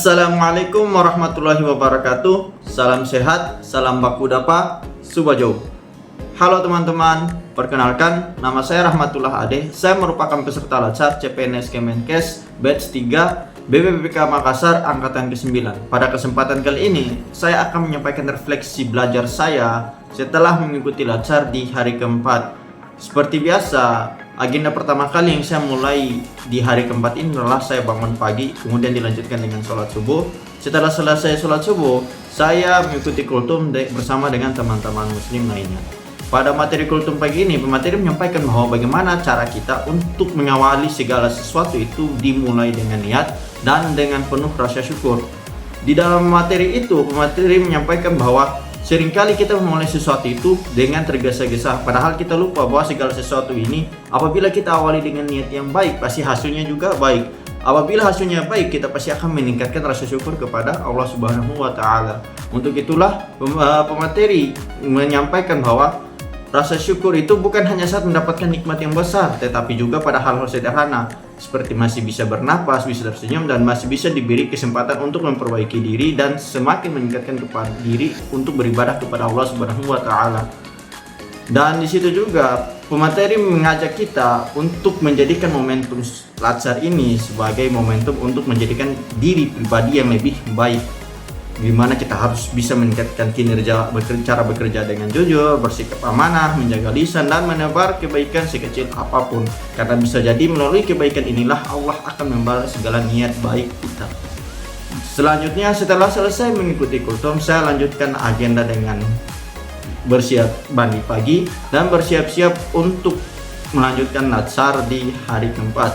Assalamualaikum warahmatullahi wabarakatuh. Salam sehat, salam baku dapa, Subajo. Halo teman-teman, perkenalkan nama saya Rahmatullah Ade. Saya merupakan peserta Latsar CPNS Kemenkes batch 3 BPPK Makassar angkatan ke-9. Pada kesempatan kali ini, saya akan menyampaikan refleksi belajar saya setelah mengikuti Latsar di hari keempat. Seperti biasa, agenda pertama kali yang saya mulai di hari keempat ini adalah saya bangun pagi, kemudian dilanjutkan dengan sholat subuh. Setelah selesai sholat subuh, saya mengikuti kultum bersama dengan teman-teman muslim lainnya. Pada materi kultum pagi ini, pemateri menyampaikan bahwa bagaimana cara kita untuk mengawali segala sesuatu itu dimulai dengan niat dan dengan penuh rasa syukur. Di dalam materi itu, pemateri menyampaikan bahwa seringkali kita memulai sesuatu itu dengan tergesa-gesa, padahal kita lupa bahwa segala sesuatu ini apabila kita awali dengan niat yang baik, pasti hasilnya juga baik. Apabila hasilnya baik, kita pasti akan meningkatkan rasa syukur kepada Allah Subhanahu wa Ta'ala. Untuk itulah pemateri menyampaikan bahwa rasa syukur itu bukan hanya saat mendapatkan nikmat yang besar, tetapi juga pada hal-hal sederhana seperti masih bisa bernapas, bisa tersenyum, dan masih bisa diberi kesempatan untuk memperbaiki diri dan semakin meningkatkan kepada diri untuk beribadah kepada Allah Subhanahu wa Ta'ala. Dan di situ juga pemateri mengajak kita untuk menjadikan momentum Latsar ini sebagai momentum untuk menjadikan diri pribadi yang lebih baik, di mana kita harus bisa meningkatkan kinerja, cara bekerja dengan jujur, bersikap amanah, menjaga lisan, dan menebar kebaikan sekecil apapun. Karena bisa jadi melalui kebaikan inilah Allah akan membalas segala niat baik kita. Selanjutnya, setelah selesai mengikuti kultum, saya lanjutkan agenda dengan bersiap mandi pagi dan bersiap-siap untuk melanjutkan Latsar di hari keempat.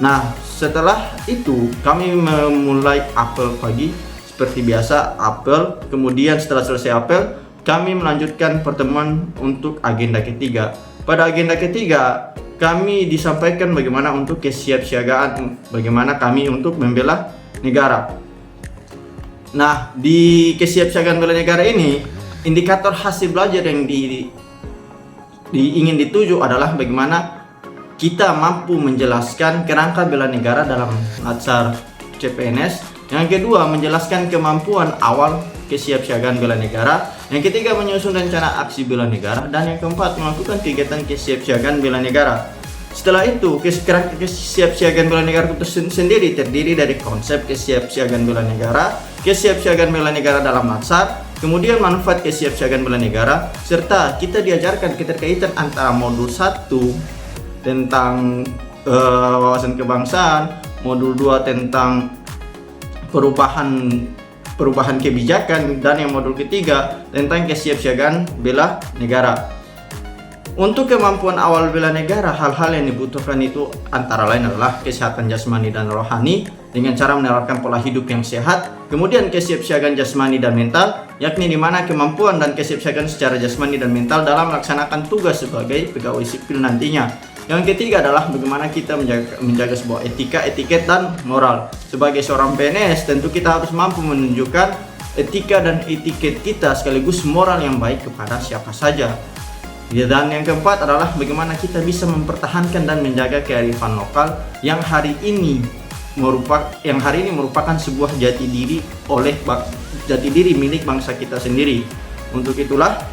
Nah, setelah itu kami memulai apel pagi. Seperti biasa, apel. Kemudian setelah selesai apel, kami melanjutkan pertemuan untuk agenda ketiga. Pada agenda ketiga, kami disampaikan bagaimana untuk kesiapsiagaan, bagaimana kami untuk membela negara. Nah, di kesiapsiagaan bela negara ini, indikator hasil belajar yang ingin dituju adalah bagaimana kita mampu menjelaskan kerangka bela negara dalam Latsar CPNS. Yang kedua, menjelaskan kemampuan awal kesiapsiagaan bela negara. Yang ketiga, menyusun rencana aksi bela negara. Dan yang keempat, melakukan kegiatan kesiapsiagaan bela negara. Setelah itu, kerangka kesiapsiagaan bela negara itu sendiri terdiri dari konsep kesiapsiagaan bela negara, kesiapsiagaan bela negara dalam Latsar, kemudian manfaat kesiapsiagaan bela negara, serta kita diajarkan keterkaitan antara modul 1 tentang wawasan kebangsaan, modul 2 tentang perubahan kebijakan, dan yang modul ketiga tentang kesiapsiagaan bela negara. Untuk kemampuan awal bela negara, hal-hal yang dibutuhkan itu antara lain adalah kesehatan jasmani dan rohani dengan cara menerapkan pola hidup yang sehat, kemudian kesiapsiagaan jasmani dan mental, yakni di mana kemampuan dan kesiapsiagaan secara jasmani dan mental dalam melaksanakan tugas sebagai pegawai sipil nantinya. Yang ketiga adalah bagaimana kita menjaga sebuah etika, etiket, dan moral. Sebagai seorang PNS, tentu kita harus mampu menunjukkan etika dan etiket kita sekaligus moral yang baik kepada siapa saja. Dan yang keempat adalah bagaimana kita bisa mempertahankan dan menjaga kearifan lokal yang hari ini merupakan sebuah jati diri milik bangsa kita sendiri. Untuk itulah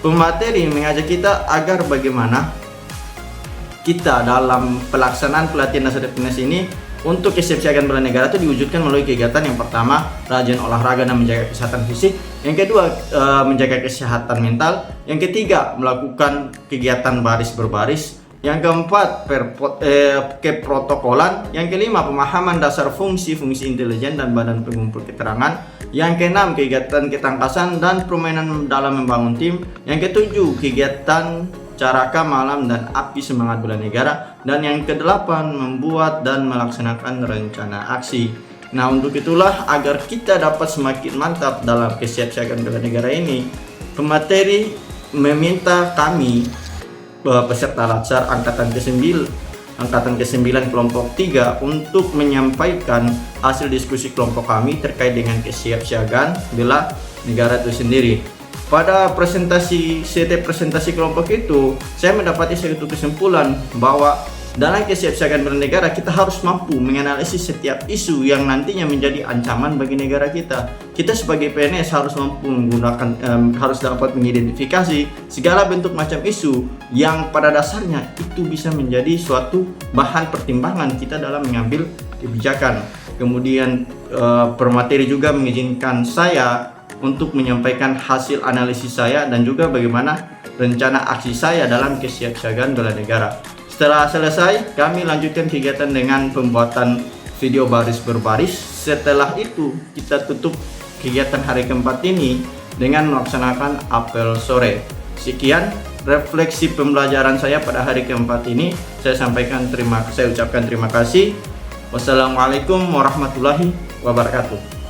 pemateri mengajak kita agar bagaimana kita dalam pelaksanaan pelatihan dasar PNS ini untuk kesiapsiagaan bela negara itu diwujudkan melalui kegiatan yang pertama, rajin olahraga dan menjaga kesehatan fisik. Yang kedua, menjaga kesehatan mental. Yang ketiga, melakukan kegiatan baris berbaris. Yang keempat, keprotokolan. Yang kelima, pemahaman dasar fungsi-fungsi intelijen dan badan pengumpul keterangan. Yang keenam, kegiatan ketangkasan dan permainan dalam membangun tim. Yang ketujuh, kegiatan caraka malam dan api semangat bela negara. Dan yang kedelapan, membuat dan melaksanakan rencana aksi. Nah, untuk itulah agar kita dapat semakin mantap dalam kesiapsiagaan bela negara ini, pemateri meminta kami peserta Latsar angkatan ke-9 kelompok 3 untuk menyampaikan hasil diskusi kelompok kami terkait dengan kesiapsiagaan bela negara itu sendiri. Pada presentasi kelompok itu, saya mendapati suatu kesimpulan bahwa Dalam kesiapsiagaan bernegara, kita harus mampu menganalisis setiap isu yang nantinya menjadi ancaman bagi negara kita. Kita sebagai PNS harus mampu menggunakan, harus dapat mengidentifikasi segala bentuk macam isu yang pada dasarnya itu bisa menjadi suatu bahan pertimbangan kita dalam mengambil kebijakan. Kemudian permateri juga mengizinkan saya untuk menyampaikan hasil analisis saya dan juga bagaimana rencana aksi saya dalam kesiapsiagaan bela negara. Setelah selesai, kami lanjutkan kegiatan dengan pembuatan video baris berbaris. Setelah itu, kita tutup kegiatan hari keempat ini dengan melaksanakan apel sore. Sekian refleksi pembelajaran saya pada hari keempat ini. Saya ucapkan terima kasih. Wassalamualaikum warahmatullahi wabarakatuh.